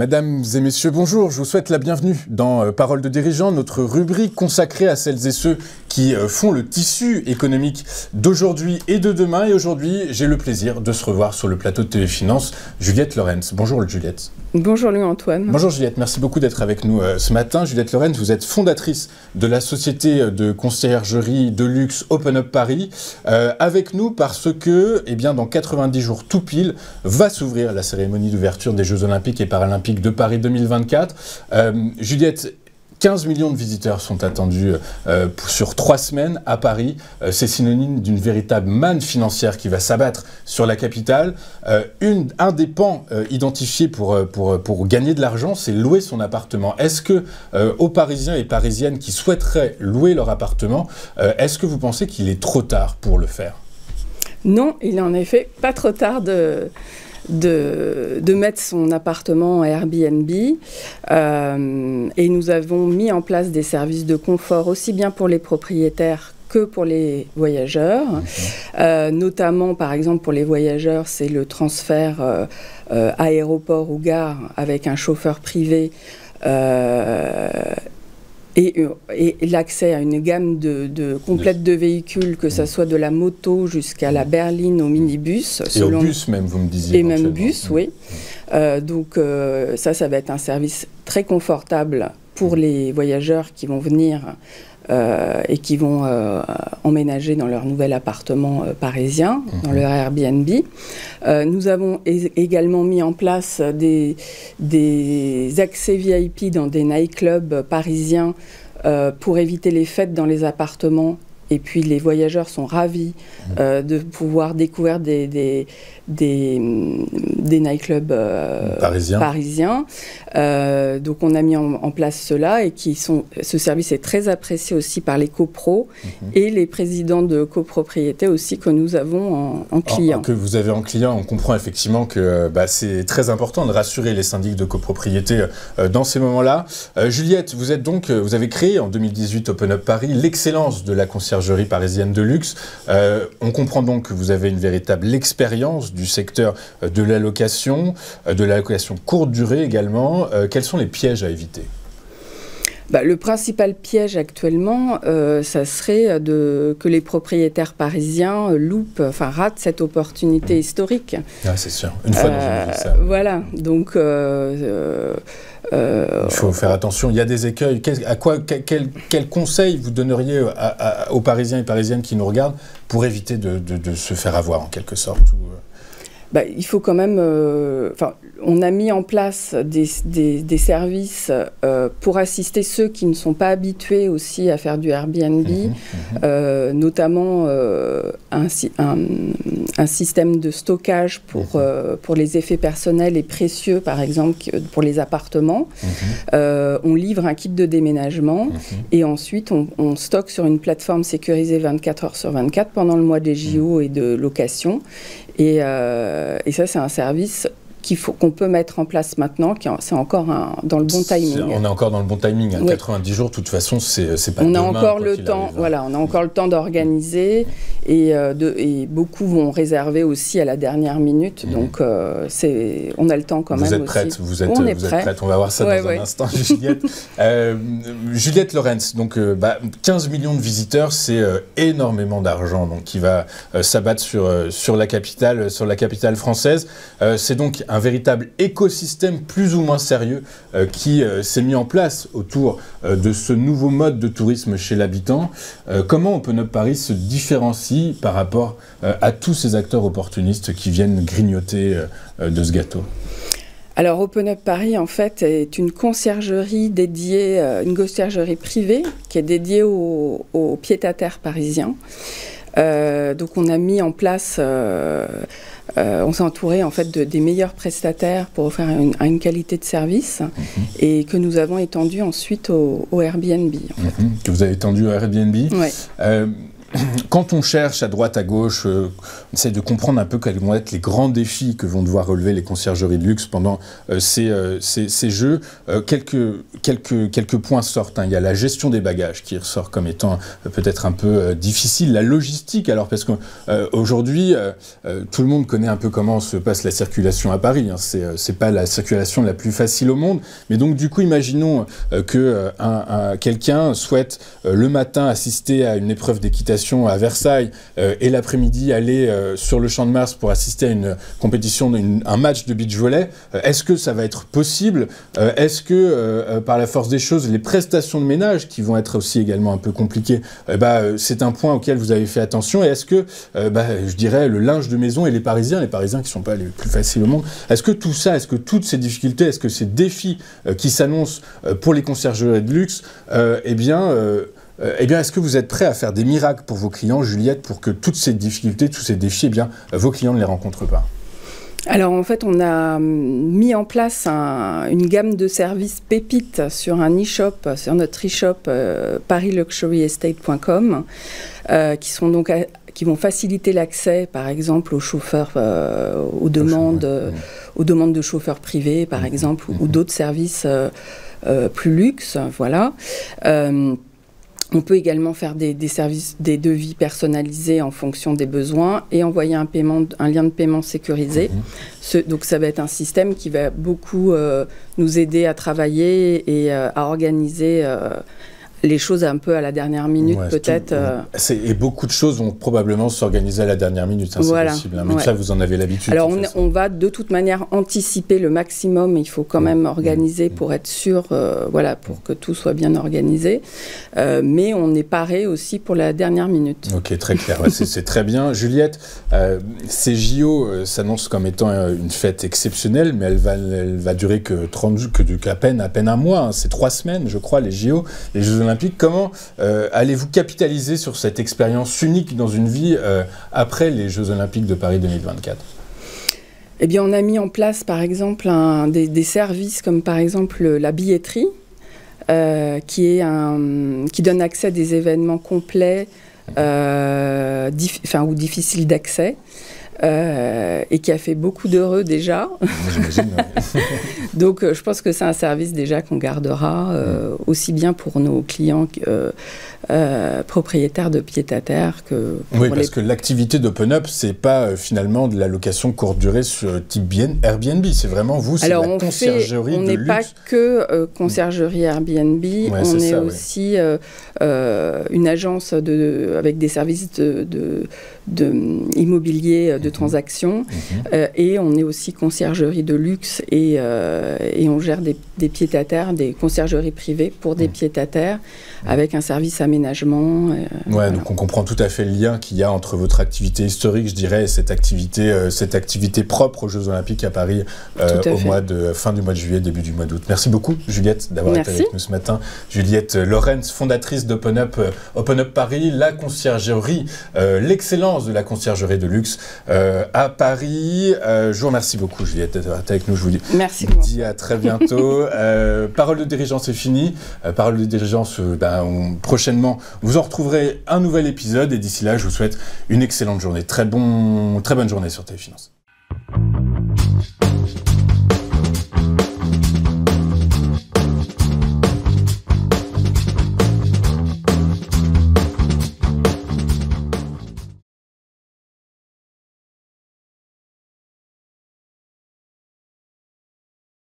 Mesdames et messieurs, bonjour. Je vous souhaite la bienvenue dans Parole de dirigeants, notre rubrique consacrée à celles et ceux qui font le tissu économique d'aujourd'hui et de demain. Et aujourd'hui, j'ai le plaisir de se revoir sur le plateau de TV Finance, Juliette Lorenz. Bonjour Juliette. Bonjour Louis-Antoine. Bonjour Juliette, merci beaucoup d'être avec nous ce matin. Juliette Lorenz, vous êtes fondatrice de la société de conciergerie de luxe Open Up Paris. Avec nous parce que, dans 90 jours tout pile, va s'ouvrir la cérémonie d'ouverture des Jeux Olympiques et Paralympiques de Paris 2024. Juliette, 15 millions de visiteurs sont attendus sur 3 semaines à Paris. C'est synonyme d'une véritable manne financière qui va s'abattre sur la capitale. Un des pans identifiés pour gagner de l'argent, c'est louer son appartement. Est-ce que aux Parisiens et Parisiennes qui souhaiteraient louer leur appartement, est-ce que vous pensez qu'il est trop tard pour le faire? Non, il est en effet pas trop tard de mettre son appartement en Airbnb. Et nous avons mis en place des services de confort aussi bien pour les propriétaires que pour les voyageurs. Notamment, par exemple, pour les voyageurs, c'est le transfert aéroport ou gare avec un chauffeur privé et l'accès à une gamme complète de véhicules, que ce soit de la moto jusqu'à la berline au minibus. Et au bus même, vous me disiez. Et même bus, oui. Donc ça va être un service très confortable pour les voyageurs qui vont venir et qui vont emménager dans leur nouvel appartement parisien, dans leur Airbnb. Nous avons également mis en place des accès VIP dans des nightclubs parisiens pour éviter les fêtes dans les appartements. Et puis les voyageurs sont ravis de pouvoir découvrir des nightclubs parisiens. Donc on a mis en place cela et ce service est très apprécié aussi par les copros et les présidents de copropriété aussi que nous avons en client. Que vous avez en client, on comprend effectivement que c'est très important de rassurer les syndics de copropriété dans ces moments-là. Juliette, vous avez créé en 2018 Open Up Paris l'excellence de la conciergerie parisienne de luxe. On comprend donc que vous avez une véritable expérience du secteur de la location courte durée également. Quels sont les pièges à éviter ? Le principal piège actuellement, ça serait que les propriétaires parisiens ratent cette opportunité historique. Ah, c'est sûr. Une fois dans une vie, ça. Voilà. Donc, il faut faire attention. Il y a des écueils. Quel conseil vous donneriez aux Parisiens et Parisiennes qui nous regardent pour éviter de se faire avoir en quelque sorte il faut quand même... on a mis en place des services pour assister ceux qui ne sont pas habitués aussi à faire du Airbnb, notamment un système de stockage pour les effets personnels et précieux, par exemple, pour les appartements. On livre un kit de déménagement et ensuite on stocke sur une plateforme sécurisée 24 heures sur 24 pendant le mois des JO et de location. Et ça, c'est un service qu'on peut mettre en place maintenant, c'est encore dans le bon timing. On est encore dans le bon timing. Oui. 90 jours, de toute façon, c'est pas demain. On a encore le temps. Voilà, on a encore le temps d'organiser et beaucoup vont réserver aussi à la dernière minute. Donc, on a le temps quand même. Vous êtes prête. Vous êtes prête. On va voir ça dans un instant, Juliette. Juliette Lorenz. Donc, 15 millions de visiteurs, c'est énormément d'argent. Donc, qui va s'abattre sur la capitale française. C'est donc un véritable écosystème plus ou moins sérieux qui s'est mis en place autour de ce nouveau mode de tourisme chez l'habitant. Comment Open Up Paris se différencie par rapport à tous ces acteurs opportunistes qui viennent grignoter de ce gâteau ? Alors, Open Up Paris, en fait, est une conciergerie dédiée, une conciergerie privée qui est dédiée aux pieds-à-terre parisiens. Donc, on a mis en place... on s'est entouré en fait des meilleurs prestataires pour offrir une qualité de service et que nous avons étendu ensuite au Airbnb. En fait. Que vous avez étendu au Airbnb. Ouais. quand on cherche à droite, à gauche, on essaie de comprendre un peu quels vont être les grands défis que vont devoir relever les conciergeries de luxe pendant ces jeux. Quelques points sortent. Il y a la gestion des bagages qui ressort comme étant peut-être un peu difficile. La logistique, alors parce qu'aujourd'hui, tout le monde connaît un peu comment se passe la circulation à Paris. C'est pas la circulation la plus facile au monde. Mais donc, du coup, imaginons que quelqu'un souhaite le matin assister à une épreuve d'équitation à Versailles et l'après-midi aller sur le Champ de Mars pour assister à une compétition, un match de beach volley. Est-ce que ça va être possible? Est-ce que, par la force des choses, les prestations de ménage, qui vont être aussi également un peu compliquées, c'est un point auquel vous avez fait attention? Et est-ce que, je dirais, le linge de maison et les Parisiens qui ne sont pas les plus faciles au monde, est-ce que tout ça, est-ce que toutes ces difficultés, est-ce que ces défis qui s'annoncent pour les conciergeries de luxe, est-ce que vous êtes prêt à faire des miracles pour vos clients, Juliette, pour que toutes ces difficultés, tous ces défis, vos clients ne les rencontrent pas? Alors en fait, on a mis en place une gamme de services pépites sur un e-shop, sur notre e-shop parisluxuryestate.com, qui vont faciliter l'accès, par exemple, aux chauffeurs, aux demandes de chauffeurs privés, par exemple, ou d'autres services plus luxe, voilà. On peut également faire des services, des devis personnalisés en fonction des besoins et envoyer un lien de paiement sécurisé. Donc ça va être un système qui va beaucoup nous aider à travailler et à organiser les choses un peu à la dernière minute, peut-être. Et beaucoup de choses vont probablement s'organiser à la dernière minute, voilà. C'est possible. Mais ça, vous en avez l'habitude. Alors, on va de toute manière anticiper le maximum. Il faut quand même organiser pour être sûr, pour que tout soit bien organisé. Mais on est paré aussi pour la dernière minute. Ok, très clair. C'est très bien. Juliette, ces JO s'annoncent comme étant une fête exceptionnelle, mais elle va durer que à peine un mois. C'est 3 semaines, je crois, les JO, les Jeux Olympiques. Comment allez-vous capitaliser sur cette expérience unique dans une vie après les Jeux Olympiques de Paris 2024 ? Eh bien, on a mis en place, par exemple, des services comme, par exemple, la billetterie, qui donne accès à des événements complets ou difficiles d'accès. Et qui a fait beaucoup d'heureux déjà. J'imagine, oui. Donc, je pense que c'est un service déjà qu'on gardera aussi bien pour nos clients propriétaires de pied-à-terre que pour parce que l'activité d'Open Up, c'est pas finalement de la location courte durée sur type Airbnb. C'est vraiment c'est la conciergerie de luxe. On n'est pas que conciergerie Airbnb. On est aussi une agence avec des services immobilier de transactions et on est aussi conciergerie de luxe et on gère des pieds-à-terre, des conciergeries privées pour des pieds-à-terre avec un service aménagement. Donc on comprend tout à fait le lien qu'il y a entre votre activité historique, je dirais, et cette activité propre aux Jeux Olympiques à Paris fin du mois de juillet, début du mois d'août. Merci beaucoup, Juliette, d'avoir été avec nous ce matin. Juliette Lorenz, fondatrice d'Open Up Paris, la conciergerie, l'excellence de la conciergerie de luxe à Paris. Je vous remercie beaucoup, Juliette, d'être avec nous. Je vous dis à très bientôt. Parole de dirigeant, c'est fini. Parole de dirigeant, prochainement, vous en retrouverez un nouvel épisode et d'ici là, je vous souhaite une excellente journée. Très bonne journée sur Téléfinance.